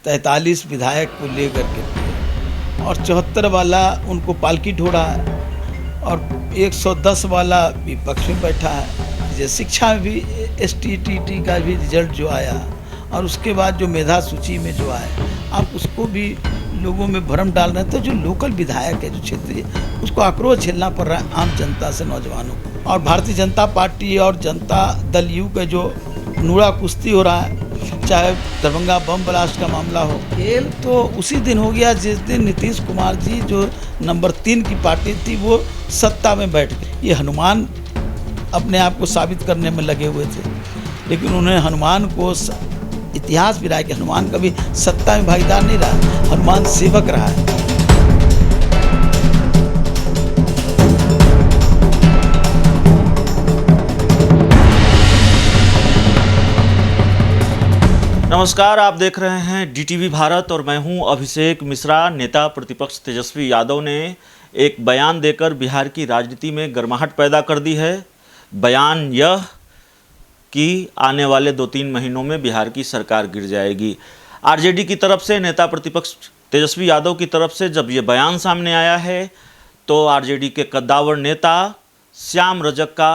43 विधायक को लेकर के और 74 वाला उनको पालकी ढोड़ा है और 110 वाला विपक्ष में बैठा है। ये शिक्षा में भी STTT का भी रिजल्ट जो आया और उसके बाद जो मेधा सूची में जो आया, आप उसको भी लोगों में भ्रम डाल रहे हैं। तो जो लोकल विधायक है, जो क्षेत्रीय, उसको आक्रोश झेलना पड़ रहा है आम जनता से, नौजवानों को। और भारतीय जनता पार्टी और जनता दल यू का जो नूरा कुश्ती हो रहा है, चाहे दरभंगा बम ब्लास्ट का मामला हो, खेल तो उसी दिन हो गया जिस दिन नीतीश कुमार जी जो नंबर 3 की पार्टी थी वो सत्ता में बैठ गई। ये हनुमान अपने आप को साबित करने में लगे हुए थे, लेकिन उन्हें हनुमान को इतिहास भी रहा है कि हनुमान कभी सत्ता में भागीदार नहीं रहा, हनुमान सेवक रहा है। नमस्कार, आप देख रहे हैं DTV भारत और मैं हूं अभिषेक मिश्रा। नेता प्रतिपक्ष तेजस्वी यादव ने एक बयान देकर बिहार की राजनीति में गर्माहट पैदा कर दी है। बयान यह कि आने वाले 2-3 महीनों में बिहार की सरकार गिर जाएगी। आरजेडी की तरफ से, नेता प्रतिपक्ष तेजस्वी यादव की तरफ से जब ये बयान सामने आया है तो आरजेडी के कद्दावर नेता श्याम रजक का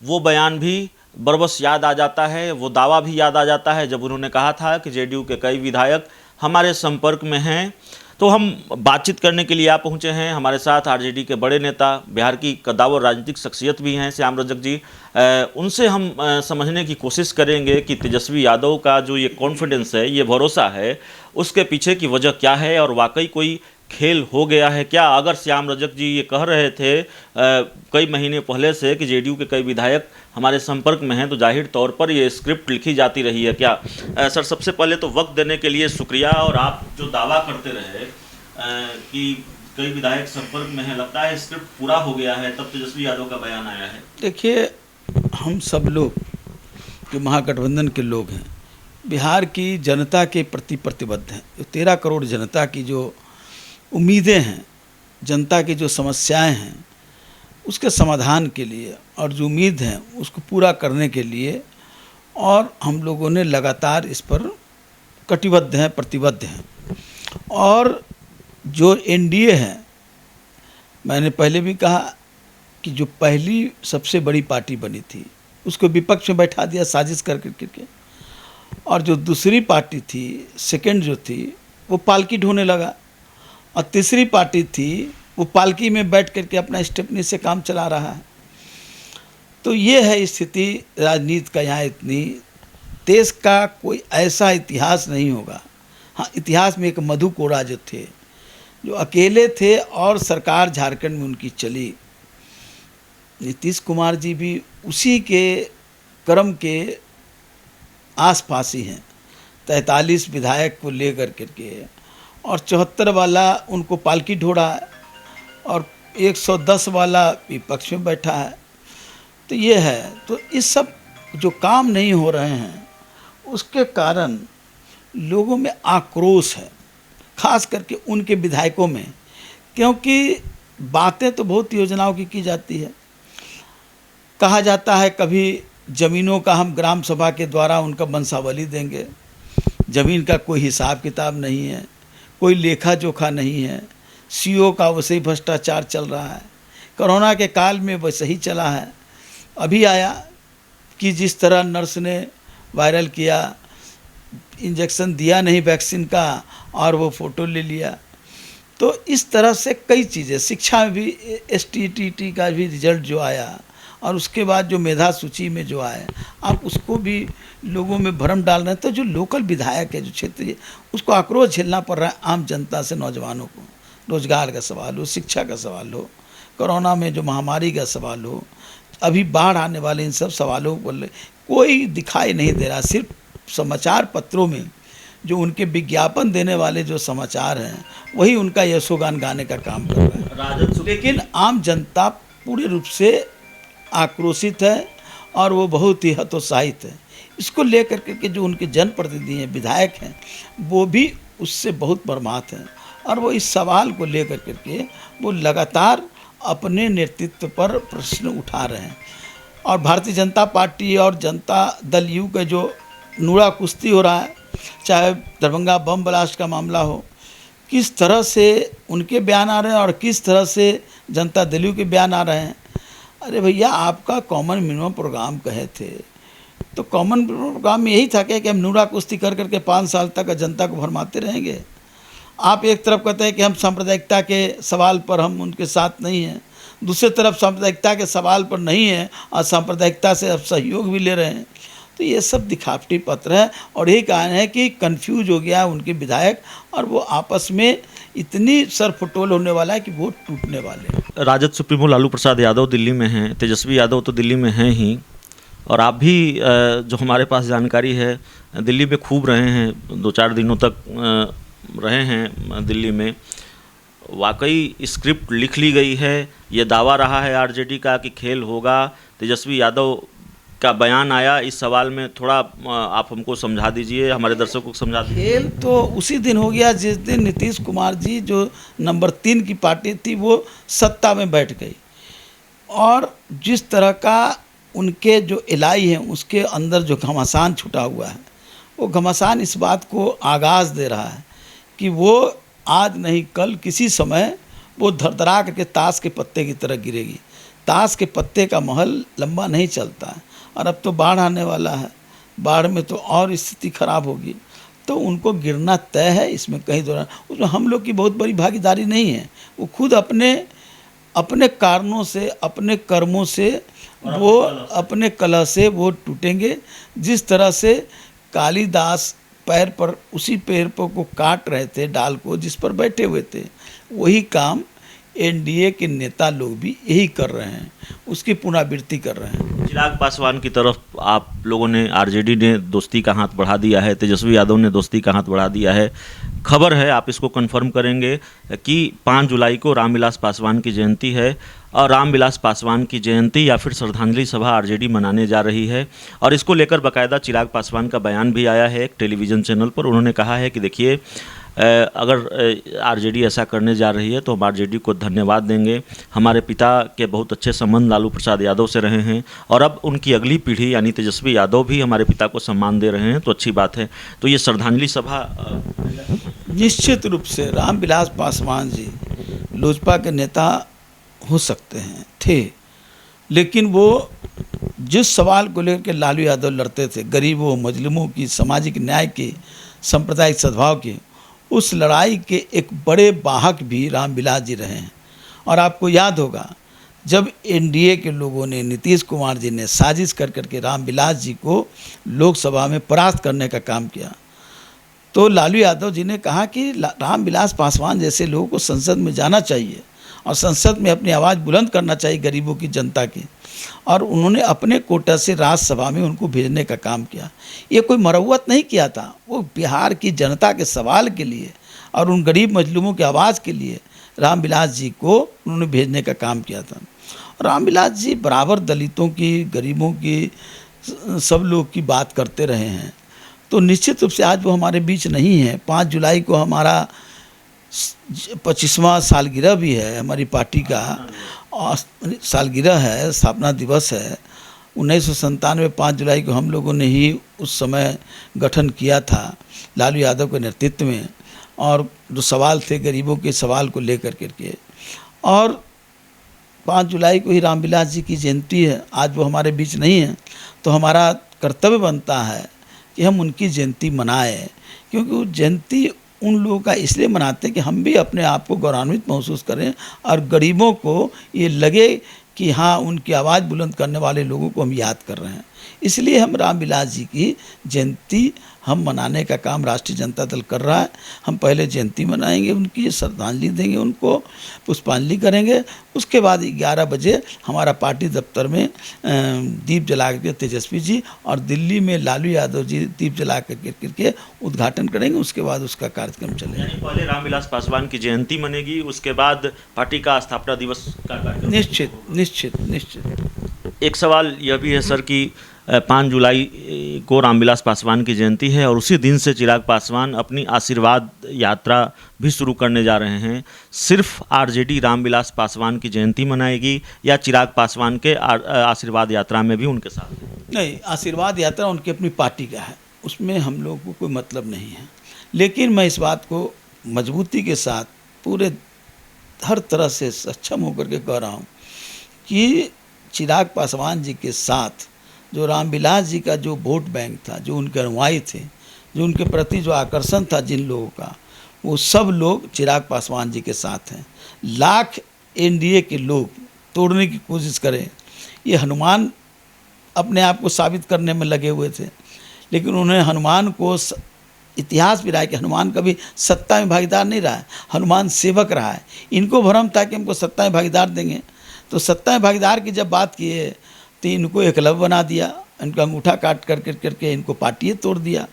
वो बयान भी बरबस याद आ जाता है, वो दावा भी याद आ जाता है जब उन्होंने कहा था कि जेडीयू के कई विधायक हमारे संपर्क में हैं। तो हम बातचीत करने के लिए आप पहुंचे हैं। हमारे साथ आरजेडी के बड़े नेता, बिहार की कद्दावर राजनीतिक शख्सियत भी हैं श्याम रजक जी। उनसे हम समझने की कोशिश करेंगे कि तेजस्वी यादव का जो ये कॉन्फिडेंस है, ये भरोसा है, उसके पीछे की वजह क्या है और वाकई कोई खेल हो गया है क्या। अगर श्याम रजक जी ये कह रहे थे कई महीने पहले से कि जेडीयू के कई विधायक हमारे संपर्क में हैं, तो जाहिर तौर पर ये स्क्रिप्ट लिखी जाती रही है क्या। सर, सबसे पहले तो वक्त देने के लिए शुक्रिया। और आप जो दावा करते रहे कि कई विधायक संपर्क में हैं, लगता है स्क्रिप्ट पूरा हो गया है, तब तेजस्वी यादव का बयान आया है। देखिए, हम सब लोग जो महागठबंधन के लोग हैं, बिहार की जनता के प्रति प्रतिबद्ध हैं। 13 करोड़ जनता की जो उम्मीदें हैं, जनता की जो समस्याएं हैं, उसके समाधान के लिए और जो उम्मीद है उसको पूरा करने के लिए, और हम लोगों ने लगातार इस पर कटिबद्ध हैं, प्रतिबद्ध हैं। और जो एनडीए है, मैंने पहले भी कहा कि जो पहली सबसे बड़ी पार्टी बनी थी उसको विपक्ष में बैठा दिया साजिश कर करके, और जो दूसरी पार्टी थी, सेकंड जो थी, वो पालकी ढोने लगा, और तीसरी पार्टी थी वो पालकी में बैठ करके अपना स्टेपनी से काम चला रहा है। तो ये है स्थिति राजनीति का यहाँ। इतनी देश का कोई ऐसा इतिहास नहीं होगा। हाँ, इतिहास में एक मधु कोड़ा जो थे, जो अकेले थे और सरकार झारखंड में उनकी चली। नीतीश कुमार जी भी उसी के क्रम के आसपास ही हैं। 43 विधायक को लेकर के और 74 वाला उनको पालकी ढोड़ा है और 110 वाला विपक्ष में बैठा है। तो ये है। तो इस सब जो काम नहीं हो रहे हैं उसके कारण लोगों में आक्रोश है, खास करके उनके विधायकों में, क्योंकि बातें तो बहुत योजनाओं की जाती है। कहा जाता है कभी ज़मीनों का हम ग्राम सभा के द्वारा उनका वंशावली देंगे। ज़मीन का कोई हिसाब किताब नहीं है, कोई लेखा जोखा नहीं है। सीओ का वैसे ही भ्रष्टाचार चल रहा है, कोरोना के काल में वैसे ही चला है। अभी आया कि जिस तरह नर्स ने वायरल किया, इंजेक्शन दिया नहीं वैक्सीन का और वो फ़ोटो ले लिया। तो इस तरह से कई चीज़ें, शिक्षा में भी STTT का भी रिजल्ट जो आया और उसके बाद जो मेधा सूची में जो आए, आप उसको भी लोगों में भ्रम डाल रहे हैं। तो जो लोकल विधायक है, जो क्षेत्रीय, उसको आक्रोश झेलना पड़ रहा है आम जनता से, नौजवानों को। रोजगार का सवाल हो, शिक्षा का सवाल हो, कोरोना में जो महामारी का सवाल हो, अभी बाढ़ आने वाले, इन सब सवालों को कोई दिखाई नहीं दे रहा। सिर्फ समाचार पत्रों में जो उनके विज्ञापन देने वाले जो समाचार हैं, वही उनका यशोगान गाने का काम कर रहा है। लेकिन आम जनता पूरे रूप से आक्रोशित है और वो बहुत ही हतोत्साहित है। इसको लेकर के जो उनके जनप्रतिनिधि हैं, विधायक हैं, वो भी उससे बहुत बर्मात हैं। और वो इस सवाल को लेकर के वो लगातार अपने नेतृत्व पर प्रश्न उठा रहे हैं। और भारतीय जनता पार्टी और जनता दल यू का जो नूरा कुश्ती हो रहा है, चाहे दरभंगा बम ब्लास्ट का मामला हो, किस तरह से उनके बयान आ रहे हैं और किस तरह से जनता दल के बयान आ रहे हैं। अरे भैया, आपका कॉमन मिनिमम प्रोग्राम कहे थे तो कॉमन प्रोग्राम में यही था कि हम नूरा कुश्ती कर करके 5 साल तक जनता को भरमाते रहेंगे। आप एक तरफ कहते हैं कि हम सांप्रदायिकता के सवाल पर हम उनके साथ नहीं हैं, दूसरी तरफ सांप्रदायिकता के सवाल पर नहीं है और सांप्रदायिकता से अब सहयोग भी ले रहे हैं। तो ये सब दिखावटी पत्र है और यही कारण है कि कंफ्यूज हो गया उनके विधायक और वो आपस में इतनी सरफटोल होने वाला है कि वोट टूटने वाले हैं। राजद सुप्रीमो लालू प्रसाद यादव दिल्ली में हैं, तेजस्वी यादव तो दिल्ली में हैं ही, और आप भी जो हमारे पास जानकारी है दिल्ली में खूब रहे हैं, 2-4 दिनों तक रहे हैं दिल्ली में। वाकई स्क्रिप्ट लिख ली गई है, ये दावा रहा है आरजेडी का कि खेल होगा। तेजस्वी यादव का बयान आया, इस सवाल में थोड़ा आप हमको समझा दीजिए, हमारे दर्शकों को समझा दीजिए। खेल तो उसी दिन हो गया जिस दिन नीतीश कुमार जी जो नंबर 3 की पार्टी थी वो सत्ता में बैठ गई, और जिस तरह का उनके जो इलाई है उसके अंदर जो घमासान छुटा हुआ है, वो घमासान इस बात को आगाज़ दे रहा है कि वो आज नहीं कल किसी समय वो धड़धड़ा करके ताश के पत्ते की तरह गिरेगी। ताश के पत्ते का महल लंबा नहीं चलता है, और अब तो बाढ़ आने वाला है, बाढ़ में तो और स्थिति खराब होगी, तो उनको गिरना तय है, इसमें कहीं दौरान उसमें हम लोग की बहुत बड़ी भागीदारी नहीं है। वो खुद अपने कारणों से, अपने कर्मों से, वो अपने कलह से वो टूटेंगे। जिस तरह से कालिदास पैर पर उसी पेड़ पर को काट रहे थे, डाल को जिस पर बैठे हुए थे, वही काम एनडीए के नेता लोग भी यही कर रहे हैं, उसकी पुनरावृत्ति कर रहे हैं। चिराग पासवान की तरफ आप लोगों ने, आरजेडी ने दोस्ती का हाथ बढ़ा दिया है, तेजस्वी यादव ने दोस्ती का हाथ बढ़ा दिया है। खबर है, आप इसको कंफर्म करेंगे कि 5 जुलाई को रामविलास पासवान की जयंती है, और रामविलास पासवान की जयंती या फिर श्रद्धांजलि सभा आरजेडी मनाने जा रही है। और इसको लेकर बाकायदा चिराग पासवान का बयान भी आया है एक टेलीविज़न चैनल पर। उन्होंने कहा है कि देखिए, अगर आरजेडी ऐसा करने जा रही है तो हम आरजेडी को धन्यवाद देंगे। हमारे पिता के बहुत अच्छे संबंध लालू प्रसाद यादव से रहे हैं, और अब उनकी अगली पीढ़ी यानी तेजस्वी यादव भी हमारे पिता को सम्मान दे रहे हैं, तो अच्छी बात है। तो ये श्रद्धांजलि सभा निश्चित रूप से रामविलास पासवान जी लोजपा के नेता हो सकते हैं, थे, लेकिन वो जिस सवाल को लेकर के लालू यादव लड़ते थे, गरीबों, मजलूमों की, सामाजिक न्याय की, सांप्रदायिक सद्भाव की, उस लड़ाई के एक बड़े वाहक भी रामविलास जी रहे हैं। और आपको याद होगा जब एनडीए के लोगों ने, नीतीश कुमार जी ने साजिश कर करके रामविलास जी को लोकसभा में परास्त करने का काम किया, तो लालू यादव जी ने कहा कि रामविलास पासवान जैसे लोगों को संसद में जाना चाहिए और संसद में अपनी आवाज़ बुलंद करना चाहिए गरीबों की, जनता की, और उन्होंने अपने कोटा से राज्यसभा में उनको भेजने का काम किया। ये कोई मरम्मत नहीं किया था, वो बिहार की जनता के सवाल के लिए और उन गरीब मजलूमों की आवाज़ के लिए रामविलास जी को उन्होंने भेजने का काम किया था। रामविलास जी बराबर दलितों की, गरीबों की, सब लोग की बात करते रहे हैं। तो निश्चित रूप से आज वो हमारे बीच नहीं है। 5 जुलाई को हमारा 25वां सालगिरह भी है, हमारी पार्टी का सालगिरह है, स्थापना दिवस है। 1997 5 जुलाई को हम लोगों ने ही उस समय गठन किया था लालू यादव के नेतृत्व में, और जो सवाल थे गरीबों के सवाल को लेकर के, और 5 जुलाई को ही रामविलास जी की जयंती है। आज वो हमारे बीच नहीं है, तो हमारा कर्तव्य बनता है कि हम उनकी जयंती मनाएं, क्योंकि वो जयंती उन लोगों का इसलिए मनाते हैं कि हम भी अपने आप को गौरवान्वित महसूस करें और गरीबों को ये लगे कि हाँ, उनकी आवाज़ बुलंद करने वाले लोगों को हम याद कर रहे हैं। इसलिए हम रामविलास जी की जयंती हम मनाने का काम राष्ट्रीय जनता दल कर रहा है। हम पहले जयंती मनाएंगे, उनकी श्रद्धांजलि देंगे, उनको पुष्पांजलि करेंगे। उसके बाद 11 बजे हमारा पार्टी दफ्तर में दीप जला करके तेजस्वी जी और दिल्ली में लालू यादव जी दीप जला करके उद्घाटन करेंगे। उसके बाद उसका कार्यक्रम चलेगा। पहले रामविलास पासवान की जयंती मनेगी, उसके बाद पार्टी का स्थापना दिवस का कार्यक्रम। निश्चित निश्चित निश्चित। एक सवाल यह भी है सर कि 5 जुलाई को रामविलास पासवान की जयंती है, और उसी दिन से चिराग पासवान अपनी आशीर्वाद यात्रा भी शुरू करने जा रहे हैं। सिर्फ आरजेडी रामविलास पासवान की जयंती मनाएगी या चिराग पासवान के आशीर्वाद यात्रा में भी उनके साथ? नहीं, आशीर्वाद यात्रा उनकी अपनी पार्टी का है, उसमें हम लोग को कोई मतलब नहीं है। लेकिन मैं इस बात को मजबूती के साथ पूरे हर तरह से सक्षम होकर के कह रहा हूँ कि चिराग पासवान जी के साथ जो रामविलास जी का जो वोट बैंक था, जो उनके अनुयायी थे, जो उनके प्रति जो आकर्षण था जिन लोगों का, वो सब लोग चिराग पासवान जी के साथ हैं। लाख एनडीए के लोग तोड़ने की कोशिश करें, ये हनुमान अपने आप को साबित करने में लगे हुए थे, लेकिन उन्होंने हनुमान को इतिहास भी रहा है कि हनुमान कभी सत्ता में भागीदार नहीं रहा है, हनुमान सेवक रहा है। इनको भ्रम था कि हमको सत्ता में भागीदार देंगे, तो सत्ता में भागीदार की जब बात किए तो इनको एकलव्य बना दिया, इनका अंगूठा काट करके इनको पार्टी तोड़ दिया।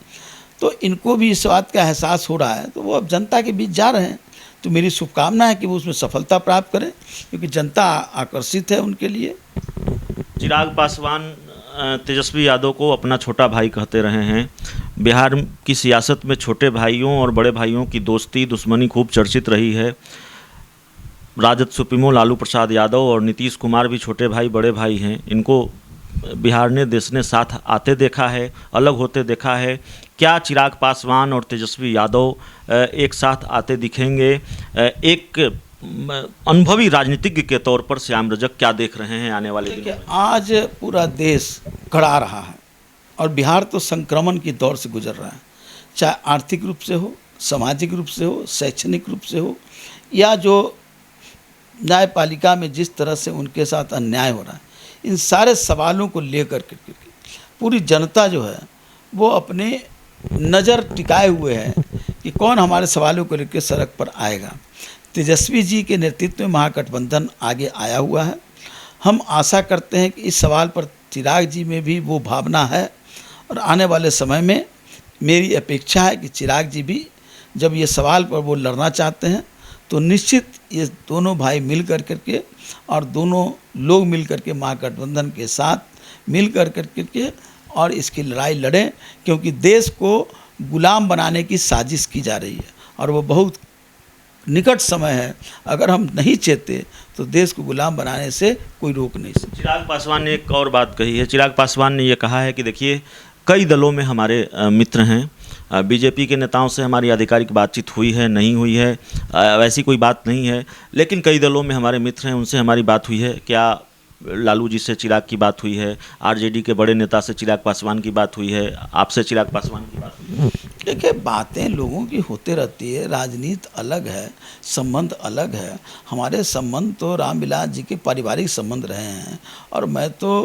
तो इनको भी इस बात का एहसास हो रहा है, तो वो अब जनता के बीच जा रहे हैं। तो मेरी शुभकामना है कि वो उसमें सफलता प्राप्त करें, क्योंकि जनता आकर्षित है उनके लिए। चिराग पासवान तेजस्वी यादव को अपना छोटा भाई कहते रहे हैं। बिहार की सियासत में छोटे भाइयों और बड़े भाइयों की दोस्ती दुश्मनी खूब चर्चित रही है। राजद सुप्रीमो लालू प्रसाद यादव और नीतीश कुमार भी छोटे भाई बड़े भाई हैं। इनको बिहार ने देश ने साथ आते देखा है, अलग होते देखा है। क्या चिराग पासवान और तेजस्वी यादव एक साथ आते दिखेंगे? एक अनुभवी राजनीतिज्ञ के तौर पर श्याम रजक क्या देख रहे हैं आने वाले दिनों में? आज पूरा देश कड़ा रहा है और बिहार तो संक्रमण की दौर से गुजर रहा है, चाहे आर्थिक रूप से हो, सामाजिक रूप से हो, शैक्षणिक रूप से हो, या जो न्यायपालिका में जिस तरह से उनके साथ अन्याय हो रहा है, इन सारे सवालों को लेकर के पूरी जनता जो है वो अपने नज़र टिकाए हुए है कि कौन हमारे सवालों को लेकर सड़क पर आएगा। तेजस्वी जी के नेतृत्व में महागठबंधन आगे आया हुआ है। हम आशा करते हैं कि इस सवाल पर चिराग जी में भी वो भावना है, और आने वाले समय में मेरी अपेक्षा है कि चिराग जी भी जब ये सवाल पर वो लड़ना चाहते हैं तो निश्चित ये दोनों भाई मिल करके और दोनों लोग मिल करके महागठबंधन के साथ मिल करके और इसकी लड़ाई लड़ें, क्योंकि देश को गुलाम बनाने की साजिश की जा रही है और वो बहुत निकट समय है। अगर हम नहीं चेते तो देश को गुलाम बनाने से कोई रोक नहीं सकता। चिराग पासवान ने एक और बात कही है। चिराग पासवान ने ये कहा है कि देखिए, कई दलों में हमारे मित्र हैं। बीजेपी के नेताओं से हमारी आधिकारिक बातचीत हुई है, नहीं हुई है, वैसी कोई बात नहीं है, लेकिन कई दलों में हमारे मित्र हैं, उनसे हमारी बात हुई है। क्या लालू जी से चिराग की बात हुई है? आरजेडी के बड़े नेता से चिराग पासवान की बात हुई है? आपसे चिराग पासवान की बात हुई है? देखिए, बातें लोगों की होते रहती है, राजनीति अलग है, संबंध अलग है। हमारे संबंध तो रामविलास जी के पारिवारिक संबंध रहे हैं, और मैं तो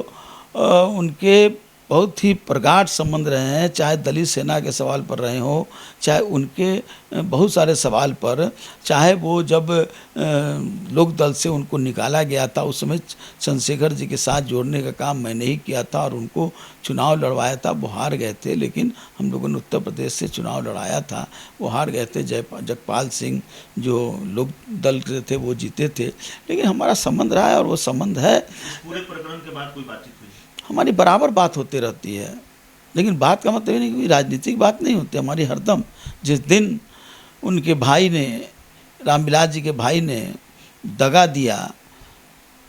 उनके बहुत ही प्रगाढ़ संबंध रहे हैं, चाहे दलित सेना के सवाल पर रहे हों, चाहे उनके बहुत सारे सवाल पर, चाहे वो जब लोक दल से उनको निकाला गया था उस समय चंद्रशेखर जी के साथ जोड़ने का काम मैंने ही किया था और उनको चुनाव लड़वाया था। वो हार गए थे, लेकिन हम लोगों ने उत्तर प्रदेश से चुनाव लड़ाया था, वो हार गए थे। जगपाल सिंह जो लोक दल के थे वो जीते थे, लेकिन हमारा संबंध रहा है और वो संबंध है। पूरे प्रकरण के बाद कोई बातचीत हुई? हमारी बराबर बात होती रहती है, लेकिन बात का मतलब ये नहीं कि राजनीतिक बात नहीं होती हमारी हरदम। जिस दिन उनके भाई ने, रामविलास जी के भाई ने दगा दिया,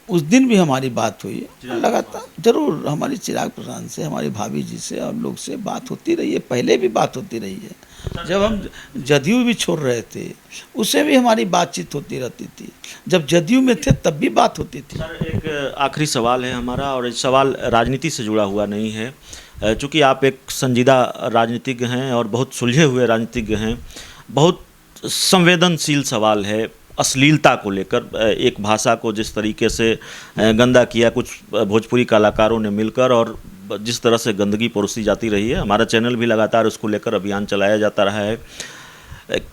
उस दिन भी हमारी बात हुई। लगातार जरूर हमारी चिराग पासवान से, हमारी भाभी जी से और लोग से बात होती रही है, पहले भी बात होती रही है। जब हम जदयू भी छोड़ रहे थे उससे भी हमारी बातचीत होती रहती थी, जब जदयू में थे तब भी बात होती थी। सर, एक आखिरी सवाल है हमारा, और इस सवाल राजनीति से जुड़ा हुआ नहीं है। चूँकि आप एक संजीदा राजनीतिज्ञ हैं और बहुत सुलझे हुए राजनीतिज्ञ हैं, बहुत संवेदनशील सवाल है अश्लीलता को लेकर। एक भाषा को जिस तरीके से गंदा किया कुछ भोजपुरी कलाकारों ने मिलकर, और जिस तरह से गंदगी परोसी जाती रही है, हमारा चैनल भी लगातार उसको लेकर अभियान चलाया जाता रहा है।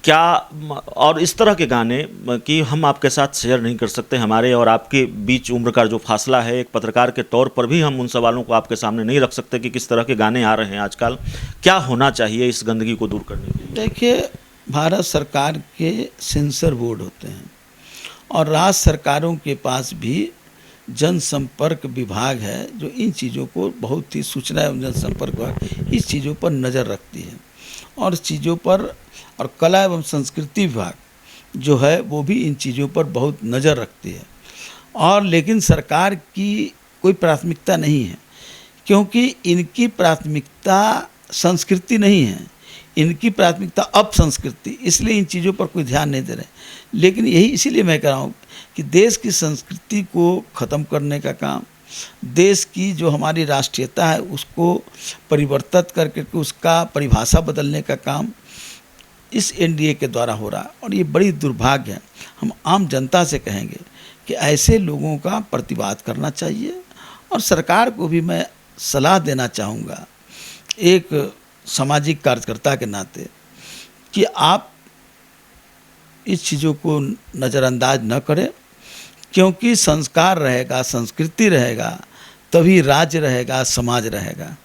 क्या और इस तरह के गाने कि हम आपके साथ शेयर नहीं कर सकते, हमारे और आपके बीच उम्र का जो फासला है, एक पत्रकार के तौर पर भी हम उन सवालों को आपके सामने नहीं रख सकते कि किस तरह के गाने आ रहे हैं आजकल। क्या होना चाहिए इस गंदगी को दूर करने के लिए? देखिए, भारत सरकार के सेंसर बोर्ड होते हैं और राज्य सरकारों के पास भी जनसंपर्क विभाग है, जो इन चीज़ों को बहुत ही, सूचना एवं जनसंपर्क विभाग इस चीज़ों पर नज़र रखती है और चीज़ों पर, और कला एवं संस्कृति विभाग जो है वो भी इन चीज़ों पर बहुत नज़र रखती है। और लेकिन सरकार की कोई प्राथमिकता नहीं है, क्योंकि इनकी प्राथमिकता संस्कृति नहीं है, इनकी प्राथमिकता अपसंस्कृति, इसलिए इन चीज़ों पर कोई ध्यान नहीं दे रहे। लेकिन यही इसीलिए मैं कह रहा हूँ कि देश की संस्कृति को ख़त्म करने का काम, देश की जो हमारी राष्ट्रीयता है उसको परिवर्तित करके उसका परिभाषा बदलने का काम इस एनडीए के द्वारा हो रहा है, और ये बड़ी दुर्भाग्य है। हम आम जनता से कहेंगे कि ऐसे लोगों का प्रतिवाद करना चाहिए, और सरकार को भी मैं सलाह देना चाहूँगा एक सामाजिक कार्यकर्ता के नाते कि आप इस चीज़ों को नज़रअंदाज न करें, क्योंकि संस्कार रहेगा, संस्कृति रहेगा, तभी राज्य रहेगा, समाज रहेगा।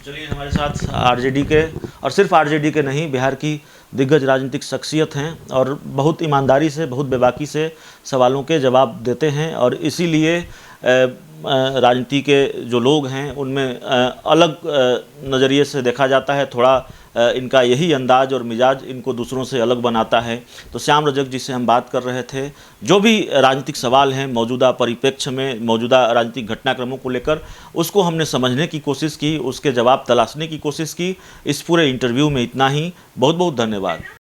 चलिए, हमारे साथ आरजेडी के, और सिर्फ आरजेडी के नहीं, बिहार की दिग्गज राजनीतिक शख्सियत हैं और बहुत ईमानदारी से, बहुत बेबाकी से सवालों के जवाब देते हैं, और इसीलिए राजनीति के जो लोग हैं उनमें अलग नज़रिए से देखा जाता है। थोड़ा इनका यही अंदाज और मिजाज इनको दूसरों से अलग बनाता है। तो श्याम रजक जी से हम बात कर रहे थे, जो भी राजनीतिक सवाल हैं मौजूदा परिप्रेक्ष्य में, मौजूदा राजनीतिक घटनाक्रमों को लेकर, उसको हमने समझने की कोशिश की, उसके जवाब तलाशने की कोशिश की। इस पूरे इंटरव्यू में इतना ही। बहुत बहुत धन्यवाद।